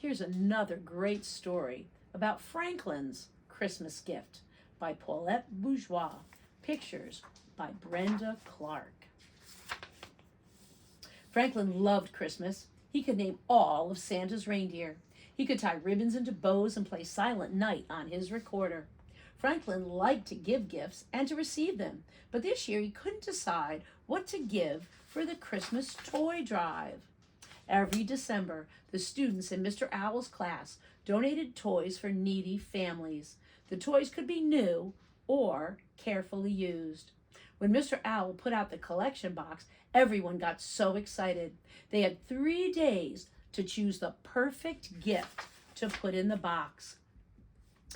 Here's another great story about Franklin's Christmas gift by Paulette Bourgeois. Pictures by Brenda Clark. Franklin loved Christmas. He could name all of Santa's reindeer. He could tie ribbons into bows and play Silent Night on his recorder. Franklin liked to give gifts and to receive them, but this year he couldn't decide what to give for the Christmas toy drive. Every December, the students in Mr. Owl's class donated toys for needy families. The toys could be new or carefully used. When Mr. Owl put out the collection box, everyone got so excited. They had 3 days to choose the perfect gift to put in the box.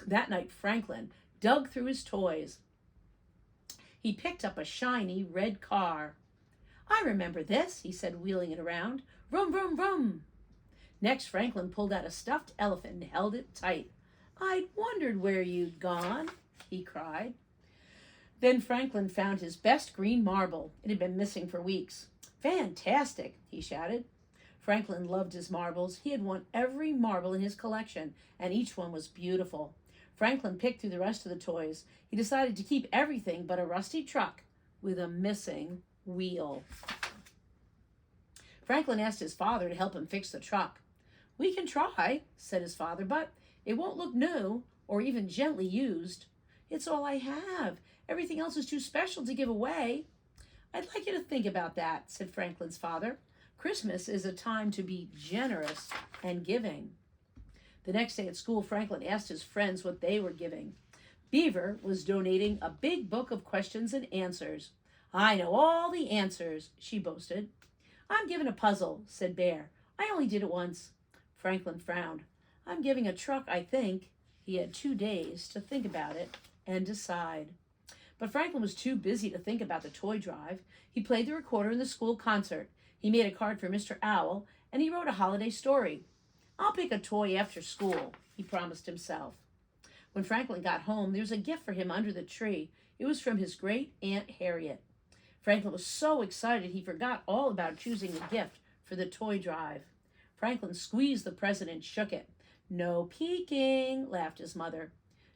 That night, Franklin dug through his toys. He picked up a shiny red car. "I remember this," he said, wheeling it around. "Vroom, vroom, vroom." Next, Franklin pulled out a stuffed elephant and held it tight. "I'd wondered where you'd gone," he cried. Then Franklin found his best green marble. It had been missing for weeks. "Fantastic," he shouted. Franklin loved his marbles. He had won every marble in his collection, and each one was beautiful. Franklin picked through the rest of the toys. He decided to keep everything but a rusty truck with a missing wheel. Franklin asked his father to help him fix the truck. "We can try," said his father, "but it won't look new or even gently used. It's all I have. Everything else is too special to give away." "I'd like you to think about that," said Franklin's father. "Christmas is a time to be generous and giving." The next day at school, Franklin asked his friends what they were giving. Beaver was donating a big book of questions and answers. "I know all the answers," she boasted. "I'm giving a puzzle," said Bear. "I only did it once." Franklin frowned. "I'm giving a truck, I think." He had 2 days to think about it and decide. But Franklin was too busy to think about the toy drive. He played the recorder in the school concert. He made a card for Mr. Owl, and he wrote a holiday story. "I'll pick a toy after school," he promised himself. When Franklin got home, there was a gift for him under the tree. It was from his great Aunt Harriet. Franklin was so excited he forgot all about choosing a gift for the toy drive. Franklin squeezed the present and shook it. "No peeking," laughed his mother.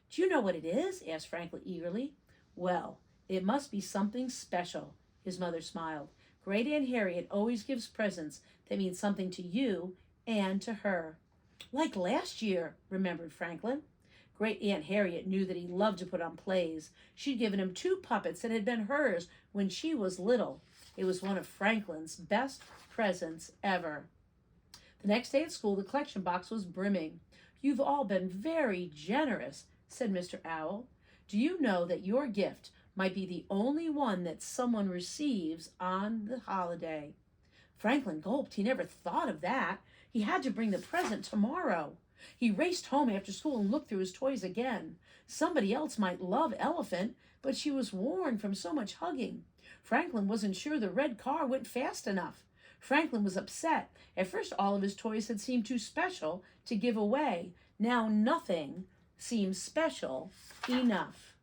"Do you know what it is?" asked Franklin eagerly. "Well, it must be something special," his mother smiled. "Great Aunt Harriet always gives presents that mean something to you and to her." "Like last year," remembered Franklin. Great Aunt Harriet knew that he loved to put on plays. She'd given him 2 puppets that had been hers when she was little. It was one of Franklin's best presents ever. The next day at school, the collection box was brimming. "You've all been very generous," said Mr. Owl. "Do you know that your gift might be the only one that someone receives on the holiday?" Franklin gulped. He never thought of that. He had to bring the present tomorrow. He raced home after school and looked through his toys again. Somebody else might love Elephant, but she was worn from so much hugging. Franklin wasn't sure the red car went fast enough. Franklin was upset. At first, all of his toys had seemed too special to give away. Now nothing seemed special enough.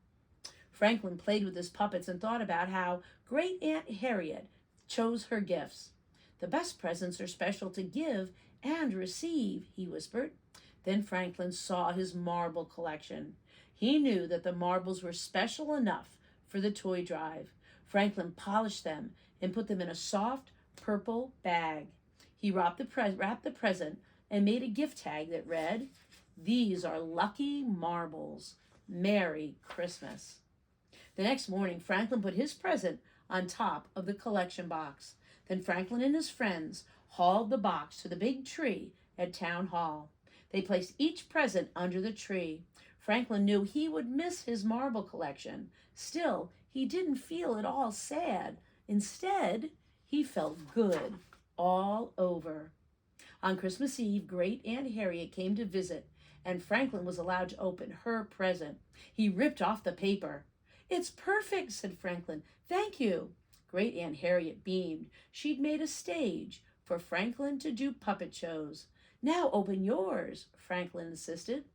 Franklin played with his puppets and thought about how Great Aunt Harriet chose her gifts. "The best presents are special to give and receive," he whispered. Then Franklin saw his marble collection. He knew that the marbles were special enough for the toy drive. Franklin polished them and put them in a soft purple bag. He wrapped the present and made a gift tag that read, "These are lucky marbles. Merry Christmas." The next morning, Franklin put his present on top of the collection box. Then Franklin and his friends hauled the box to the big tree at Town Hall. They placed each present under the tree. Franklin knew he would miss his marble collection. Still, he didn't feel at all sad. Instead, he felt good all over. On Christmas Eve, Great Aunt Harriet came to visit, and Franklin was allowed to open her present. He ripped off the paper. "It's perfect," said Franklin. "Thank you." Great Aunt Harriet beamed. She'd made a stage for Franklin to do puppet shows. "Now open yours," Franklin insisted.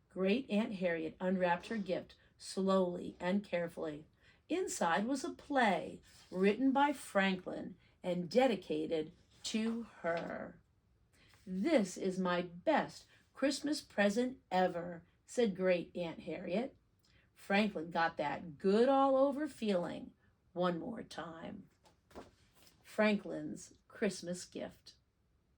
Great Aunt Harriet unwrapped her gift slowly and carefully. Inside was a play written by Franklin and dedicated to her. "This is my best Christmas present ever," said Great Aunt Harriet. Franklin got that good all over feeling one more time. Franklin's Christmas gift.